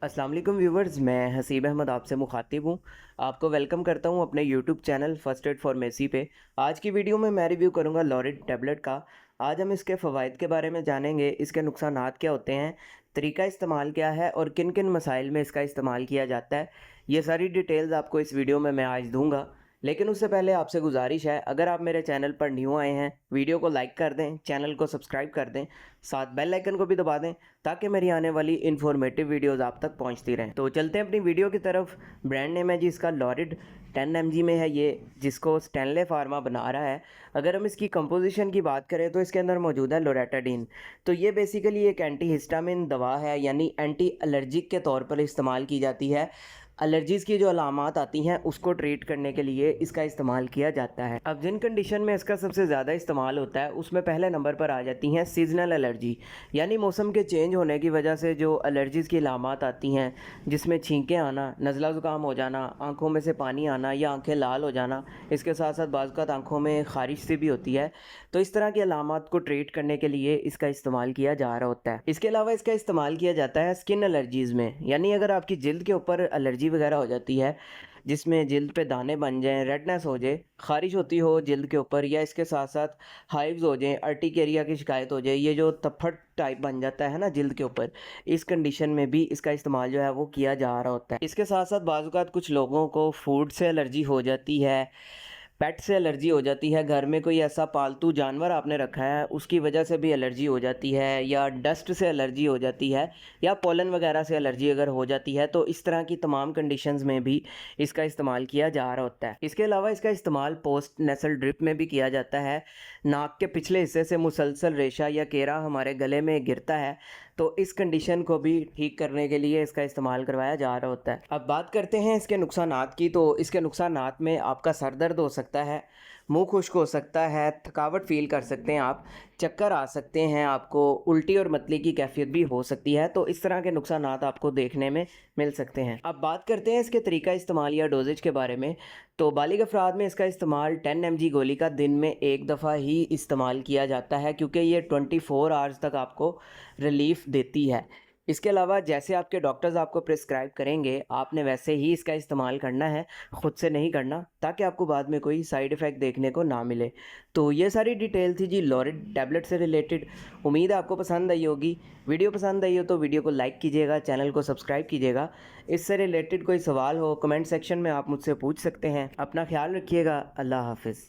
अस्सलाम वालेकुम व्यूवर्स, मैं हसीब अहमद आपसे मुखातिब हूँ। आपको वेलकम करता हूँ अपने YouTube channel first aid pharmacy पे। आज की वीडियो में मैं रिव्यू करूँगा लॉरिड टैबलेट का। आज हम इसके फ़वाइद के बारे में जानेंगे, इसके नुकसानात क्या होते हैं, तरीका इस्तेमाल क्या है और किन किन मसाइल में इसका इस्तेमाल किया जाता है। ये सारी डिटेल्स आपको इस वीडियो में मैं आज दूँगा। लेकिन उससे पहले आपसे गुजारिश है, अगर आप मेरे चैनल पर न्यू आए हैं, वीडियो को लाइक कर दें, चैनल को सब्सक्राइब कर दें, साथ बेल आइकन को भी दबा दें ताकि मेरी आने वाली इन्फॉर्मेटिव वीडियोस आप तक पहुंचती रहें। तो चलते हैं अपनी वीडियो की तरफ। ब्रांड नेम है जी इसका लॉरिड, 10 mg में है ये, जिसको स्टैनले फार्मा बना रहा है। अगर हम इसकी कंपोजिशन की बात करें तो इसके अंदर मौजूद है लोरेटाडीन। तो ये बेसिकली एक एंटी हिस्टामिन दवा है, यानी एंटी एलर्जिक के तौर पर इस्तेमाल की जाती है। एलर्जीज़ की जो अलामात आती हैं उसको ट्रीट करने के लिए इसका इस्तेमाल किया जाता है। अब जिन कंडीशन में इसका सबसे ज़्यादा इस्तेमाल होता है उसमें पहले नंबर पर आ जाती हैं सीजनल एलर्जी, यानी मौसम के चेंज होने की वजह से जो एलर्जीज़ की अलामात आती हैं, जिसमें छींकें आना, नज़ला ज़ुकाम हो जाना, आँखों में से पानी आना या आँखें लाल हो जाना, इसके साथ साथ बाज़ औक़ात आँखों में ख़ारिश सी भी होती है। तो इस तरह की अलामात को ट्रीट करने के लिए इसका इस्तेमाल किया जा रहा होता है। इसके अलावा इसका इस्तेमाल किया जाता है स्किन एलर्जीज़ में, यानी अगर आपकी जिल्द के ऊपर एलर्जी वगैरह हो जाती है, जिसमें जिल्द पे दाने बन जाएँ, रेडनेस हो जाए, ख़ारिश होती हो जिल्द के ऊपर, या इसके साथ-साथ हाइव्स हो जाएँ, अर्टिकेरिया की शिकायत हो जाए, ये जो तफ़्फ़ड़ टाइप बन जाता है ना जिल्द के ऊपर, इस कंडीशन में भी इसका इस्तेमाल जो है वो किया जा रहा होता है। इसके साथ-साथ बाज़ औक़ात कुछ लोगों को फूड से एलर्जी हो जाती है, पेट से एलर्जी हो जाती है, घर में कोई ऐसा पालतू जानवर आपने रखा है उसकी वजह से भी एलर्जी हो जाती है, या डस्ट से एलर्जी हो जाती है, या पोलन वगैरह से एलर्जी अगर हो जाती है, तो इस तरह की तमाम कंडीशंस में भी इसका इस्तेमाल किया जा रहा होता है। इसके अलावा इसका इस्तेमाल पोस्ट नेसल ड्रिप में भी किया जाता है। नाक के पिछले हिस्से से मुसलसल रेशा या केरा हमारे गले में गिरता है, तो इस कंडीशन को भी ठीक करने के लिए इसका इस्तेमाल करवाया जा रहा होता है। अब बात करते हैं इसके नुकसानात की। तो इसके नुकसानात में आपका सर दर्द हो सकता है, मुंह खुश्क हो सकता है, थकावट फील कर सकते हैं आप, चक्कर आ सकते हैं, आपको उल्टी और मतली की कैफियत भी हो सकती है। तो इस तरह के नुकसानात आपको देखने में मिल सकते हैं। अब बात करते हैं इसके तरीका इस्तेमाल या डोजेज के बारे में। तो बालिग अफराद में इसका इस्तेमाल 10 mg गोली का दिन में एक दफ़ा ही इस्तेमाल किया जाता है, क्योंकि ये 24 आवर्स तक आपको रिलीफ देती है। इसके अलावा जैसे आपके डॉक्टर्स आपको प्रिस्क्राइब करेंगे, आपने वैसे ही इसका इस्तेमाल करना है, ख़ुद से नहीं करना, ताकि आपको बाद में कोई साइड इफ़ेक्ट देखने को ना मिले। तो ये सारी डिटेल थी जी लॉरिड टैबलेट से रिलेटेड। उम्मीद है आपको पसंद आई होगी। वीडियो पसंद आई हो तो वीडियो को लाइक कीजिएगा, चैनल को सब्सक्राइब कीजिएगा। इससे रिलेटेड कोई सवाल हो कमेंट सेक्शन में आप मुझसे पूछ सकते हैं। अपना ख्याल रखिएगा। अल्लाह हाफ़िज़।